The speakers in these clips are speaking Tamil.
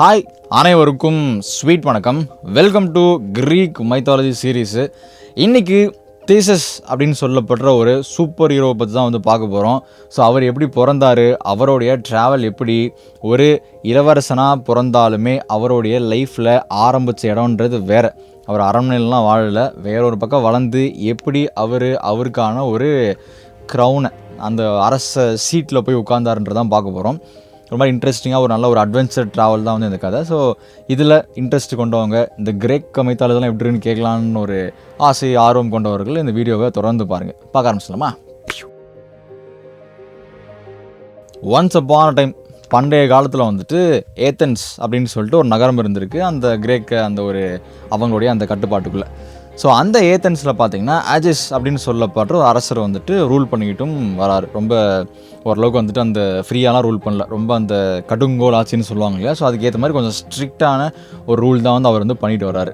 ஹாய் அனைவருக்கும் ஸ்வீட் வணக்கம். Welcome to Greek mythology series. இன்றைக்கி தீசஸ் அப்படின்னு சொல்லப்படுற ஒரு சூப்பர் ஹீரோவை பற்றி தான் வந்து பார்க்க போகிறோம். ஸோ அவர் எப்படி பிறந்தார், அவருடைய ட்ராவல் எப்படி, ஒரு இளவரசனாக பிறந்தாலுமே அவருடைய லைஃப்பில் ஆரம்பித்த இடம்ன்றது வேறு. அவர் அரண்மனையிலலாம் வாழலை, வேற ஒரு பக்கம் வளர்ந்து எப்படி அவருக்கான ஒரு க்ரௌனை அந்த அரச சீட்டில் போய் உட்கார்ந்தாருன்றதான் பார்க்க போகிறோம். ரொம்ப இன்ட்ரெஸ்டிங்காக ஒரு நல்ல ஒரு அட்வென்ச்சர் ட்ராவல் தான் வந்து இந்த கதை. ஸோ இதில் இன்ட்ரெஸ்ட் கொண்டவங்க, இந்த கிரேக் மைத்தாலஜிலாம் எப்படின்னு கேட்கலான்னு ஒரு ஆசை ஆர்வம் கொண்டவர்கள் இந்த வீடியோவை தொடர்ந்து பாருங்கள். பார்க்க ஆரம்பிச்சலாமா? ஒன்ஸ் அப்பான் அ டைம், பண்டைய காலத்தில் வந்துட்டு ஏத்தன்ஸ் அப்படின்னு சொல்லிட்டு ஒரு நகரம் இருந்திருக்கு அந்த கிரேக்க அந்த ஒரு அவங்களுடைய அந்த கட்டுப்பாட்டுக்குள்ளே. ஸோ அந்த ஏத்தன்ஸில் பார்த்தீங்கன்னா ஆஜிஸ் அப்படின்னு சொல்லப்படுற ஒரு அரசர் வந்துட்டு ரூல் பண்ணிக்கிட்டும் வராரு. ரொம்ப ஓரளவுக்கு வந்துட்டு அந்த ஃப்ரீயாலாம் ரூல் பண்ணல, ரொம்ப அந்த கடுங்கோல் ஆட்சின்னு சொல்லுவாங்க இல்லையா. ஸோ அதுக்கேற்ற மாதிரி கொஞ்சம் ஸ்ட்ரிக்டான ஒரு ரூல் தான் வந்து அவர் வந்து பண்ணிட்டு வராரு.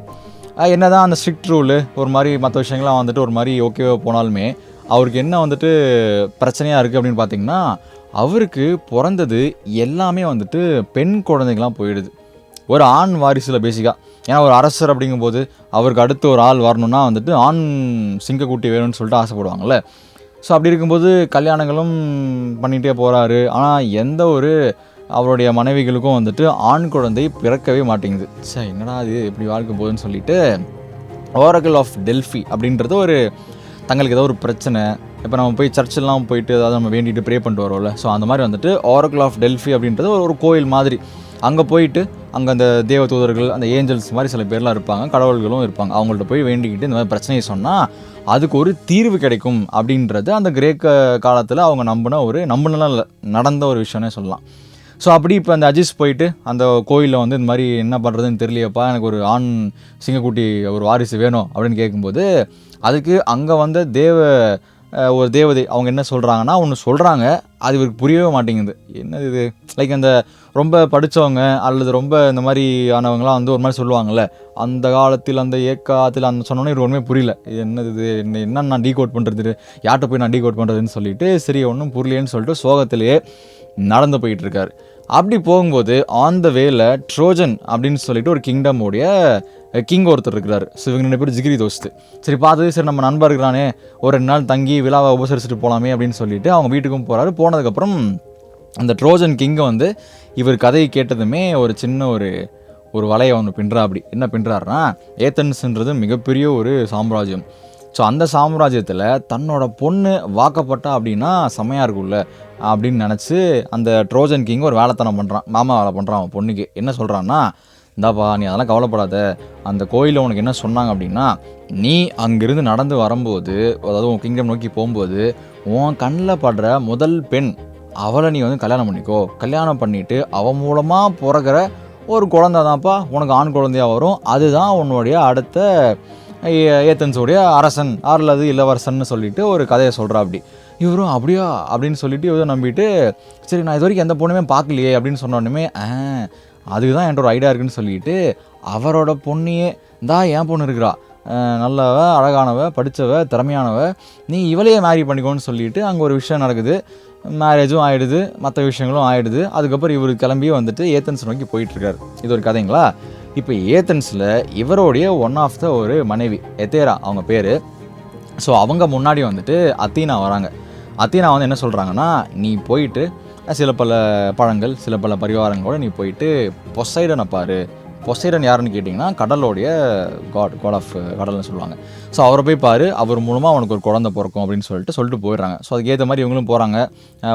என்ன தான் அந்த ஸ்ட்ரிக்ட் ரூலு ஒரு மாதிரி மற்ற விஷயங்கள்லாம் வந்துட்டு ஒரு மாதிரி ஓகேவா போனாலுமே அவருக்கு என்ன வந்துட்டு பிரச்சனையாக இருக்குது அப்படின்னு பார்த்தீங்கன்னா, அவருக்கு பிறந்தது எல்லாமே வந்துட்டு பெண் குழந்தைங்களாம் போயிடுது. ஒரு ஆண் வாரிசில் பேசிக்காக, ஏன்னா ஒரு அரசர் அப்படிங்கும்போது அவருக்கு அடுத்து ஒரு ஆள் வரணுன்னா வந்துட்டு ஆண் சிங்கக்குட்டி வேணும்னு சொல்லிட்டு ஆசைப்படுவாங்கள்ல. ஸோ அப்படி இருக்கும்போது கல்யாணங்களும் பண்ணிகிட்டே போகிறாரு. ஆனால் எந்த ஒரு அவருடைய மனைவிகளுக்கும் வந்துட்டு ஆண் குழந்தை பிறக்கவே மாட்டேங்குது. சரி, என்னடா அது எப்படி வாழ்க்கை போகுதுன்னு சொல்லிட்டு ஓரக்கிள் ஆஃப் டெல்ஃபி அப்படின்றது ஒரு தங்களுக்கு ஏதோ ஒரு பிரச்சனை. இப்போ நம்ம போய் சர்ச்செல்லாம் போயிட்டு ஏதாவது நம்ம வேண்டிட்டு ப்ரே பண்ணிட்டு வரோம்ல, ஸோ அந்த மாதிரி வந்துட்டு ஓரக்கிள் ஆஃப் டெல்ஃபி அப்படின்றது ஒரு கோயில் மாதிரி. அங்கே போயிட்டு அங்கே அந்த தேவ தூதர்கள், அந்த ஏஞ்சல்ஸ் மாதிரி சில பேர்லாம் இருப்பாங்க, கடவுள்களும் இருப்பாங்க. அவங்கள்ட்ட போய் வேண்டிக்கிட்டு இந்த மாதிரி பிரச்சனையை சொன்னால் அதுக்கு ஒரு தீர்வு கிடைக்கும் அப்படின்றது அந்த கிரேக்க காலத்தில் அவங்க நம்பினலாம் இல்லை, நடந்த ஒரு விஷயம்னே சொல்லலாம். ஸோ அப்படி இப்போ அந்த அஜிஸ் போயிட்டு அந்த கோயிலில் வந்து இந்த மாதிரி என்ன பண்ணுறதுன்னு தெரியலையப்பா, எனக்கு ஒரு ஆண் சிங்கக்குட்டி ஒரு வாரிசு வேணும் அப்படின்னு கேட்கும்போது அதுக்கு அங்கே வந்த ஒரு தேவதை அவங்க என்ன சொல்கிறாங்கன்னா ஒன்று சொல்கிறாங்க, அது இவருக்கு புரியவே மாட்டேங்குது. என்னது இது, லைக் அந்த ரொம்ப படித்தவங்க அல்லது ரொம்ப இந்த மாதிரி ஆனவங்களாம் வந்து ஒரு மாதிரி சொல்லுவாங்கள்ல, அந்த காலத்தில் அந்த ஏக்காலத்தில் அந்த சொன்னோன்னே இவர் ஒன்றுமே புரியல. இது என்னது, இது என்ன நான் டீகோட் பண்ணுறது, யார்கிட்ட போய் நான் டீகோட் பண்ணுறதுன்னு சொல்லிட்டு சரி ஒன்றும் புரியலேன்னு சொல்லிட்டு சோகத்திலேயே நடந்து போயிட்டுருக்காரு. அப்படி போகும்போது ஆன் த வேல ட்ரோஜன் அப்படின்னு சொல்லிட்டு ஒரு கிங்டமோடைய கிங் ஒருத்தர் இருக்கிறார். ஸோ இவங்க 2 பேர் ஜிகிரி தோஸ்து. சரி பார்த்தது, சரி நம்ம நண்பர் இருக்கிறானே, ஒரு 2 நாள் தங்கி விழாவை உபசரிச்சுட்டு போகலாமே அப்படின்னு சொல்லிட்டு அவங்க வீட்டுக்கும் போகிறாரு. போனதுக்கப்புறம் அந்த ட்ரோஜன் கிங்கை வந்து இவர் கதையை கேட்டதுமே ஒரு சின்ன ஒரு வலையை ஒன்று பின்னுறா. அப்படி என்ன பின்னுறாருன்னா, ஏத்தன்ஸ்ன்றது மிகப்பெரிய ஒரு சாம்ராஜ்யம். ஸோ அந்த சாம்ராஜ்யத்தில் தன்னோட பொண்ணு வாக்கப்பட்டா அப்படின்னா செம்மையாக இருக்கும்ல அப்படின்னு நினச்சி அந்த ட்ரோஜன் கிங் ஒரு வேலைத்தனம் பண்ணுறான், மாமா வேலை பண்ணுறான் அவன் பொண்ணுக்கு. என்ன சொல்கிறான்னா, இந்தாப்பா நீ அதெல்லாம் கவலைப்படாத, அந்த கோயிலில் உனக்கு என்ன சொன்னாங்க அப்படின்னா, நீ அங்கிருந்து நடந்து வரும்போது, அதாவது உன் கிங்டம் நோக்கி போகும்போது உன் கண்ணில் படுற முதல் பெண் அவளை நீ வந்து கல்யாணம் பண்ணிக்கோ. கல்யாணம் பண்ணிவிட்டு அவன் மூலமாக பிறகுற ஒரு குழந்தை தான்ப்பா உனக்கு ஆண் குழந்தையாக வரும், அதுதான் உன்னுடைய அடுத்த ஏத்தன்ஸோடைய அரசன் அல்லது இளவரசன்னு சொல்லிட்டு ஒரு கதையை சொல்கிறா. அப்படி இவரும் அப்படியா அப்படின்னு சொல்லிட்டு இவரும் நம்பிட்டு, சரி நான் இது வரைக்கும் எந்த பொண்ணுமே பார்க்கலையே அப்படின்னு சொன்னோடனே அதுக்கு தான் என்கிட்ட ஒரு ஐடியா இருக்குன்னு சொல்லிட்டு அவரோட பொண்ணையே, இந்தா என் பொண்ணு இருக்கிறா, நல்லவ, அழகானவ, படித்தவ, திறமையானவ, நீ இவளையே மேரி பண்ணிக்கோன்னு சொல்லிட்டு அங்கே ஒரு விஷயம் நடக்குது. மேரேஜும் ஆகிடுது, மற்ற விஷயங்களும் ஆகிடுது. அதுக்கப்புறம் இவர் கிளம்பி வந்துட்டு ஏத்தன்ஸ் நோக்கி போயிட்டுருக்காரு. இது ஒரு கதைங்களா? இப்போ ஏத்தன்ஸில் இவருடைய ஒன் ஆஃப் த ஒரு மனைவி எத்தேரா அவங்க பேர். ஸோ அவங்க முன்னாடி வந்துட்டு அத்தீனா வராங்க. அத்தீனா வந்து என்ன சொல்கிறாங்கன்னா, நீ போயிட்டு சில பல பழங்கள், சில பல பரிவாரங்களோடு நீ போயிட்டு பொசைடனை பாரு. பொசைடன் யாருன்னு கேட்டிங்கன்னா கடலோடைய காட் ஆஃப் கடல்னு சொல்லுவாங்க. ஸோ அவரை போய் பாரு, அவர் மூலமாக அவனுக்கு ஒரு குழந்தை பிறக்கும் அப்படின்னு சொல்லிட்டு போயிடுறாங்க. ஸோ அதுக்கேற்ற மாதிரி இவங்களும் போகிறாங்க,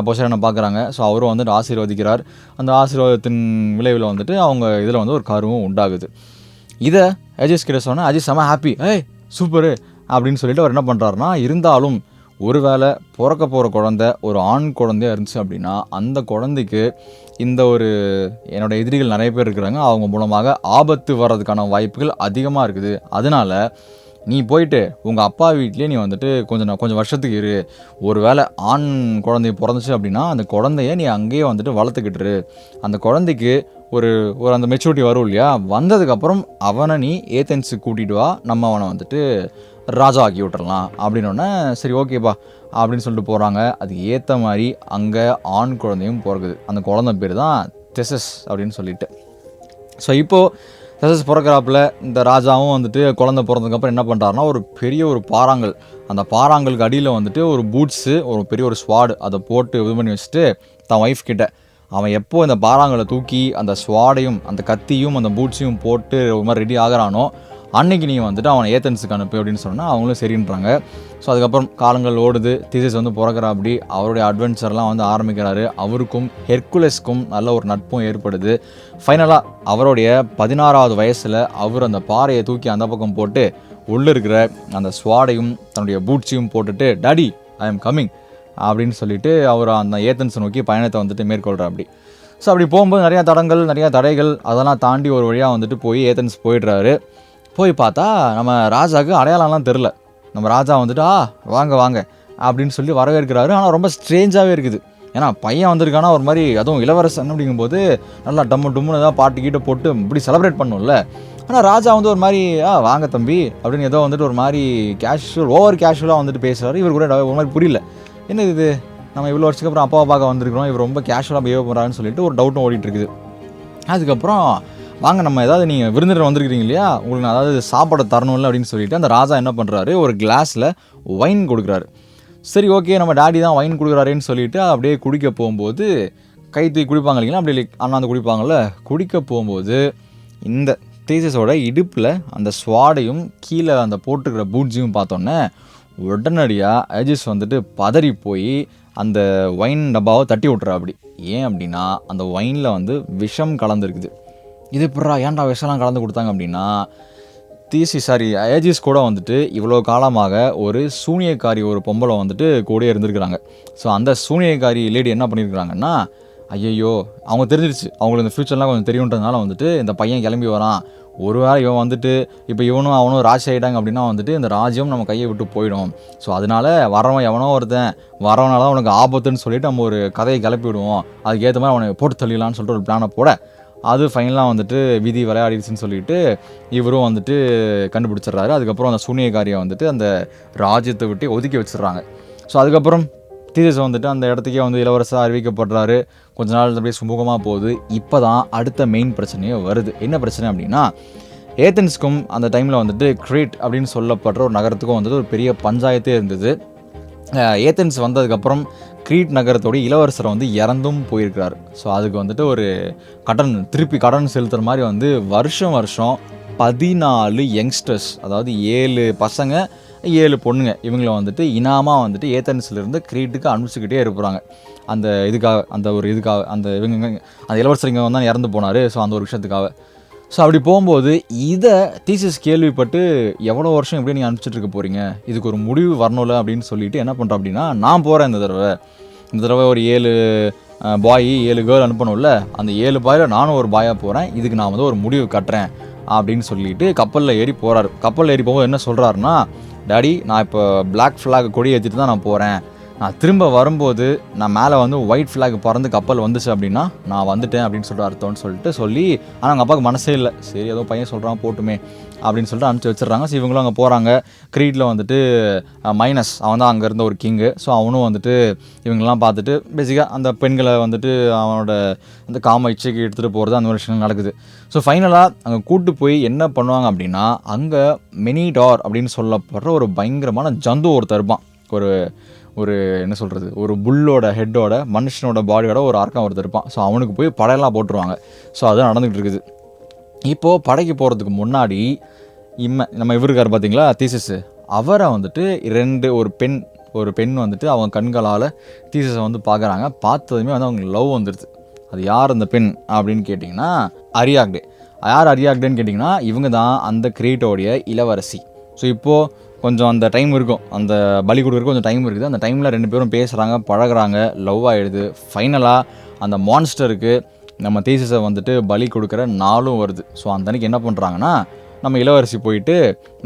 பொசைடனை பார்க்குறாங்க. ஸோ அவரும் வந்துட்டு ஆசீர்வதிக்கிறார். அந்த ஆசீர்வாதத்தின் விளைவில் வந்துட்டு அவங்க இதில் வந்து ஒரு கருவும் உண்டாகுது. இதை அஜிஸ் கிட்ட சொன்னால் அஜிஸ் செம ஹாப்பி, சூப்பரு அப்படின்னு சொல்லிட்டு அவர் என்ன பண்ணுறாருனா, இருந்தாலும் ஒருவேளை பிறக்க போகிற குழந்தை ஒரு ஆண் குழந்தையாக இருந்துச்சு அப்படின்னா அந்த குழந்தைக்கு இந்த என்னோடய எதிரிகள் நிறைய பேர் இருக்கிறாங்க, அவங்க மூலமாக ஆபத்து வர்றதுக்கான வாய்ப்புகள் அதிகமாக இருக்குது. அதனால் நீ போயிட்டு உங்கள் அப்பா வீட்லேயே நீ வந்துட்டு கொஞ்சம் வருஷத்துக்கு இரு. ஒரு வேளை ஆண் குழந்தை பிறந்துச்சு அப்படின்னா அந்த குழந்தைய நீ அங்கேயே வந்துட்டு வளர்த்துக்கிட்டுரு. அந்த குழந்தைக்கு ஒரு அந்த மெச்சூரிட்டி வரும் இல்லையா, வந்ததுக்கப்புறம் அவனை நீ ஏத்தன்ஸுக்கு கூட்டிகிட்டு வா, நம்ம அவனை வந்துட்டு ராஜா ஆக்கி விட்டுறலாம் அப்படின்னோடனே சரி ஓகேப்பா அப்படின்னு சொல்லிட்டு போகிறாங்க. அதுக்கு ஏற்ற மாதிரி அங்கே ஆண் குழந்தையும் பிறகுது. அந்த குழந்தை பேர் தான் தெசஸ் அப்படின்னு சொல்லிட்டு. ஸோ இப்போது தசஸ் பிறக்கிறாப்புல இந்த ராஜாவும் வந்துட்டு குழந்தை பிறந்ததுக்கப்புறம் என்ன பண்ணுறாருனா ஒரு பெரிய ஒரு பாறாங்கல், அந்த பாறாங்கலுக்கு அடியில் வந்துட்டு ஒரு பூட்ஸு, ஒரு பெரிய ஒரு ஸ்வாடு அதை போட்டு இது பண்ணி வச்சுட்டு தான் ஒய்ஃப் கிட்ட அவன் எப்போ இந்த பாறாங்கலை தூக்கி அந்த ஸ்வாடையும் அந்த கத்தியும் அந்த பூட்ஸையும் போட்டு ஒரு மாதிரி ரெடி ஆகிறானோ அன்னைக்கு நீ வந்துட்டு அவனை ஏத்தன்ஸுக்கு அனுப்பு அப்படின்னு சொன்னால் அவங்களும் சரின்றாங்க. ஸோ அதுக்கப்புறம் காலங்கள் ஓடுது, தீசஸ் வந்து பிறக்கிறா, அப்படி அவருடைய அட்வென்ச்சர்லாம் வந்து ஆரம்பிக்கிறாரு. அவருக்கும் ஹெர்குலஸ்க்கும் நல்ல ஒரு நட்பும் ஏற்படுது. ஃபைனலாக அவருடைய 16வது வயசில் அவர் அந்த பாறையை தூக்கி அந்த பக்கம் போட்டு உள்ளே இருக்கிற அந்த ஸ்வாடையும் தன்னுடைய பூட்ஸையும் போட்டுட்டு டாடி ஐ எம் கம்மிங் அப்படின்னு சொல்லிட்டு அவர் அந்த ஏத்தன்ஸை நோக்கி பயணத்தை வந்துட்டு மேற்கொள்கிறார். அப்படி ஸோ அப்படி போகும்போது நிறையா தடைகள் அதெல்லாம் தாண்டி ஒரு வழியாக வந்துட்டு போய் ஏத்தன்ஸ் போயிடுறாரு. போய் பார்த்தா நம்ம ராஜாவுக்கு அடையாளம்லாம் தெரில. நம்ம ராஜா வந்துட்டு வாங்க வாங்க அப்படின்னு சொல்லி வரவேற்கிறாரு. ஆனால் ரொம்ப ஸ்ட்ரேஞ்சாகவே இருக்குது. ஏன்னா பையன் வந்திருக்கானா ஒரு மாதிரி, அதுவும் இளவரசன் அப்படிங்கும்போது நல்லா டம்முன்னு ஏதாவது பாட்டு கீட்டை போட்டு இப்படி செலிப்ரேட் பண்ணும்ல. ஆனால் ராஜா வந்து ஒரு மாதிரி வாங்க தம்பி அப்படின்னு ஏதோ வந்துட்டு ஒரு மாதிரி ஓவர் கேஷுவலாக வந்துட்டு பேசுகிறாரு. இவர் கூட ஒரு மாதிரி புரியல, என்ன இது நம்ம இவ்வளோ வருஷத்துக்கு அப்புறம் அப்பாவை பார்க்க வந்திருக்கிறோம், இவர் ரொம்ப கேஷுவலாக பிஹேவ் பண்ணுறாருன்னு சொல்லிட்டு ஒரு டவுட்டும் ஓடிட்டு இருக்குது. அதுக்கப்புறம் வாங்க நம்ம ஏதாவது நீங்கள் விருந்தினர் வந்திருக்கிறீங்க இல்லையா, உங்களுக்கு நான் அதாவது சாப்பாடு தரணும்ல அப்படின்னு சொல்லிட்டு அந்த ராஜா என்ன பண்ணுறாரு, ஒரு கிளாஸில் ஒயின் கொடுக்குறாரு. சரி ஓகே நம்ம டாடி தான் ஒயின் கொடுக்குறாருன்னு சொல்லிட்டு அப்படியே குடிக்க போகும்போது கை தூக்கி குடிப்பாங்க இல்லைங்களா, அப்படி அண்ணாந்து குடிப்பாங்கள்ல, குடிக்க போகும்போது இந்த தீசஸோட இடுப்பில் அந்த ஸ்வாடையும் கீழே அந்த போட்டுக்கிற பூட்ஸையும் பார்த்தோன்னே உடனடியாக ஏஜஸ் வந்துட்டு பதறி போய் அந்த ஒயின் டப்பாவை தட்டி விட்றா. அப்படி ஏன் அப்படின்னா அந்த ஒயினில் வந்து விஷம் கலந்துருக்குது. இது எப்படா ஏன்டா விஷம்லாம் கலந்து கொடுத்தாங்க அப்படின்னா, ஏஜிஸ் கூட வந்துட்டு இவ்வளோ காலமாக ஒரு சூனியக்காரி ஒரு பொம்பளை வந்துட்டு கூடயே இருந்திருக்கிறாங்க. ஸோ அந்த சூனியக்காரி லேடி என்ன பண்ணியிருக்கிறாங்கன்னா, ஐயையோ அவங்க தெரிஞ்சிருச்சு, அவங்களுக்கு இந்த ஃப்யூச்சர்லாம் கொஞ்சம் தெரியுன்றதுனால வந்துட்டு இந்த பையன் கிளம்பி வரான், ஒரு வேளை இவன் வந்துட்டு இப்போ இவனும் அவனும் ராஜ் ஆகிட்டாங்க அப்படின்னா வந்துட்டு இந்த ராஜ்யம் நம்ம கையை விட்டு போயிடும். ஸோ அதனால வரவன் எவனோ ஒருத்தன் வரவனால தான் அவனுக்கு ஆபத்துன்னு சொல்லிட்டு நம்ம ஒரு கதையை கிளப்பி விடுவோம், அதுக்கேற்ற மாதிரி அவனை போட்டு தள்ளிடலான்னு சொல்லிட்டு ஒரு பிளானை போட, அது ஃபைனலாக வந்துட்டு விதி விளையாடிடுச்சுன்னு சொல்லிட்டு இவரும் வந்துட்டு கண்டுபிடிச்சிடுறாரு. அதுக்கப்புறம் அந்த சூனியக்காரியை வந்துட்டு அந்த ராஜ்யத்தை விட்டு ஒதுக்கி வச்சிடுறாங்க. ஸோ அதுக்கப்புறம் தீசஸ் வந்துட்டு அந்த இடத்துக்கே வந்து இளவரசர் அறிவிக்கப்படுறாரு. கொஞ்ச நாள் அப்படியே சுமூகமாக போகுது. இப்போ தான் அடுத்த மெயின் பிரச்சனையே வருது. என்ன பிரச்சனை அப்படின்னா, ஏத்தன்ஸ்க்கும் அந்த டைமில் வந்துட்டு கிரீட் அப்படின்னு சொல்லப்படுற ஒரு நகரத்துக்கும் வந்துட்டு ஒரு பெரிய பஞ்சாயத்தே இருந்தது. ஏத்தன்ஸ் வந்ததுக்கப்புறம் கிரீட் நகரத்தோடைய இளவரசரை வந்து இறந்தும் போயிருக்கிறார். ஸோ அதுக்கு வந்துட்டு ஒரு திருப்பி கடன் செலுத்துகிற மாதிரி வந்து வருஷம் 14 யங்ஸ்டர்ஸ், அதாவது 7 பசங்க 7 பொண்ணுங்க, இவங்களை வந்துட்டு இனாமாக வந்துட்டு ஏத்தன்ஸ்லேருந்து கிரீட்டுக்கு அனுப்பிச்சிக்கிட்டே இருப்பாங்க. அந்த இளவரசர் இங்கே வந்தால் இறந்து போனார். ஸோ அந்த ஒரு விஷயத்துக்காக. ஸோ அப்படி போகும்போது இதை தீசஸ் கேள்விப்பட்டு எவ்வளோ வருஷம் எப்படி நீங்கள் அனுப்பிச்சிட்டு போகிறீங்க, இதுக்கு ஒரு முடிவு வரணும்ல அப்படின்னு சொல்லிட்டு என்ன பண்ணுறோம் அப்படின்னா, நான் போகிறேன் இந்த தடவை ஒரு 7 பாய் 7 கேர்ள் அனுப்பணும்ல, அந்த 7 பாயில் நானும் ஒரு பாயாக போகிறேன், இதுக்கு நான் வந்து ஒரு முடிவு கட்டுறேன் அப்படின்னு சொல்லிட்டு கப்பலில் ஏறி போகிறாரு. கப்பலில் ஏறி போகும்போது என்ன சொல்கிறாருன்னா, டாடி நான் இப்போ பிளாக் ஃப்ளாக் கொடி ஏற்றிட்டு தான் நான் போகிறேன், நான் திரும்ப வரும்போது நான் மேலே வந்து ஒயிட் ஃப்ளாக் பறந்து கப்பல் வந்துச்சு அப்படின்னா நான் வந்துட்டேன் அப்படின்னு சொல்லிட்டு அர்த்தம்னு சொல்லிட்டு சொல்லி, ஆனால் அவங்க அப்பாவுக்கு மனசே இல்லை, சரி ஏதோ பையன் சொல்கிறான் போட்டுமே அப்படின்னு சொல்லிட்டு அனுப்பிச்சி வச்சிடுறாங்க. ஸோ இவங்களும் அங்கே போகிறாங்க. கிரீட்டில் வந்துட்டு மைனஸ் அவன் தான் அங்கே இருந்த ஒரு கிங்கு. ஸோ அவனும் வந்துட்டு இவங்கெல்லாம் பார்த்துட்டு பேசிக்காக அந்த பெண்களை வந்துட்டு அவனோட அந்த காம இச்சைக்கு எடுத்துகிட்டு போகிறது அந்த மாதிரி விஷயங்கள் நடக்குது. ஸோ ஃபைனலாக அங்கே கூட்டு போய் என்ன பண்ணுவாங்க அப்படின்னா, அங்கே மெனிடார் அப்படின்னு சொல்லப்படுற ஒரு பயங்கரமான ஜந்து ஒருத்தர் இருப்பான். ஒரு என்ன சொல்கிறது, ஒரு புல்லோட ஹெட்டோட மனுஷனோட பாடியோட ஒரு ஆர்க்கம் ஒருத்தர் இருப்பான். ஸோ அவனுக்கு போய் படையெல்லாம் போட்டுருவாங்க. ஸோ அதுதான் நடந்துகிட்டு இருக்குது. இப்போது படைக்கு போகிறதுக்கு முன்னாடி நம்ம இவருக்கார் பார்த்தீங்களா தீசஸ், அவரை வந்துட்டு ஒரு பெண் வந்துட்டு அவங்க கண்களால் தீசஸை வந்து பார்க்குறாங்க. பார்த்ததுமே வந்து அவங்களுக்கு லவ் வந்துடுது. அது யார் அந்த பெண் அப்படின்னு கேட்டிங்கன்னா அரியாக்டே. யார் அரியாக்டேன்னு கேட்டிங்கன்னா இவங்க தான் அந்த கிரீட்டோடைய இளவரசி. ஸோ இப்போது கொஞ்சம் அந்த டைம் இருக்கும், அந்த பலி கொடுக்குறதுக்கு கொஞ்சம் டைம் இருக்குது. அந்த டைமில் 2 பேரும் பேசுகிறாங்க, பழகுறாங்க, லவ் ஆகிடுது. ஃபைனலாக அந்த மான்ஸ்டருக்கு நம்ம தீசஸை வந்துட்டு பலி கொடுக்குற நாளும் வருது. ஸோ அந்த அன்றைக்கி என்ன பண்ணுறாங்கன்னா, நம்ம இளவரசி போயிட்டு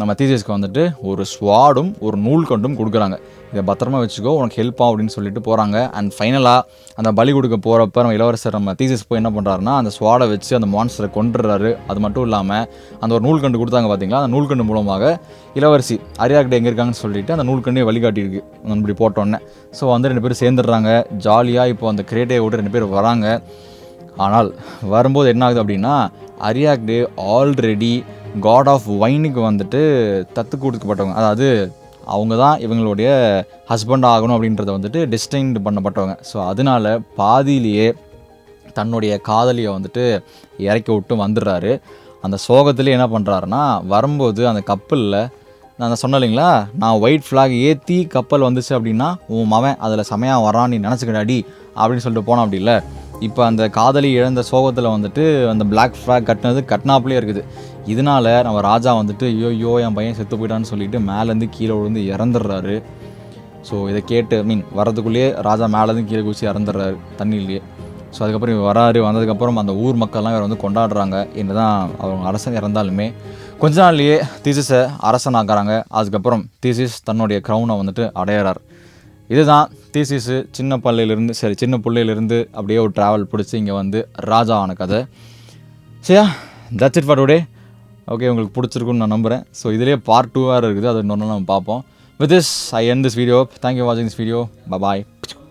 நம்ம தீசஸ்க்கு வந்துட்டு ஒரு ஸ்வாடும் ஒரு நூல்கண்டும் கொடுக்குறாங்க. இதை பத்திரமா வச்சுக்கோ, உனக்கு ஹெல்ப் ஆகும் அப்படின்னு சொல்லிட்டு போகிறாங்க. அண்ட் ஃபைனலாக அந்த பலி கொடுக்க போகிறப்ப நம்ம இளவரசர் நம்ம தீசஸ் போய் என்ன பண்ணுறாருன்னா, அந்த ஸ்வாடை வச்சு அந்த மான்ஸ்டரை கொண்டுறாரு. அது மட்டும் இல்லாமல் அந்த ஒரு நூல்கண்டு கொடுத்தாங்க பார்த்தீங்களா, அந்த நூல்கண்டு மூலமாக இளவரசி அரியாக்டே எங்கே இருக்காங்கன்னு சொல்லிட்டு அந்த நூல்கண்டே வழிகாட்டியிருக்கு இப்படி போட்டோன்னே. ஸோ வந்து 2 பேரும் சேர்ந்துடுறாங்க ஜாலியாக. இப்போ அந்த கிரேட்டையை விட்டு 2 பேர் வராங்க. ஆனால் வரும்போது என்ன ஆகுது அப்படின்னா, அரியாக்டே ஆல்ரெடி காட் ஆஃப் வைனுக்கு வந்துட்டு தத்து கொடுக்கப்பட்டவங்க, அதாவது அவங்க தான் இவங்களுடைய ஹஸ்பண்ட் ஆகணும் அப்படின்றத வந்துட்டு டெஸ்டைன்டு பண்ணப்பட்டவங்க. ஸோ அதனால பாதியிலேயே தன்னுடைய காதலியை வந்துட்டு இறக்கி விட்டு வந்துடுறாரு. அந்த சோகத்துலேயே என்ன பண்ணுறாருன்னா, வரும்போது அந்த கப்பலில் நான் சொன்னேன் இல்லைங்களா, நான் ஒயிட் ஃப்ளாக் ஏற்றி கப்பல் வந்துச்சு அப்படின்னா உன் மவன் அதில் செமையாக வரான் நீ நினச்சிக்கிடாடி அப்படின்னு சொல்லிட்டு போனான். அப்படி இல்லை, இப்போ அந்த காதலி இழந்த சோகத்தில் வந்துட்டு அந்த பிளாக் ஃப்ளாக் கட்டினாப்புலேயே இருக்குது. இதனால நம்ம ராஜா வந்துட்டு ஐயோ என் பையன் செத்து போயிட்டான்னு சொல்லிட்டு மேலேருந்து கீழே விழுந்து இறந்துடுறாரு. ஸோ இதை கேட்டு வரதுக்குள்ளேயே ராஜா மேலேருந்து கீழே குதிச்சு இறந்துடுறாரு தண்ணியிலேயே. ஸோ அதுக்கப்புறம் இவர் வந்ததுக்கப்புறம் அந்த ஊர் மக்கள்லாம் இவர் வந்து கொண்டாடுறாங்க. என்ன தான் அவங்க அரசன் இறந்தாலுமே கொஞ்ச நாள்லேயே தீசிஸை அரசன் ஆக்குறாங்க. அதுக்கப்புறம் தீசிஸ் தன்னுடைய க்ரௌனை வந்துட்டு அடையிறார். இதுதான் தீசிஸு சின்ன பிள்ளையிலேருந்து அப்படியே ஒரு ட்ராவல் பிடிச்சி இங்கே வந்து ராஜா ஆன கதை. சரியா, that's it for today. Okay, உங்களுக்கு பிடிச்சிருக்குன்னு நான் நம்புகிறேன். ஸோ இதிலே பார்ட் 2 வேறு இருக்குது, அது இன்னொன்று நம்ம பார்ப்போம். With this I end this video. Thank you வாட்சிங் திஸ் வீடியோ. பாய்.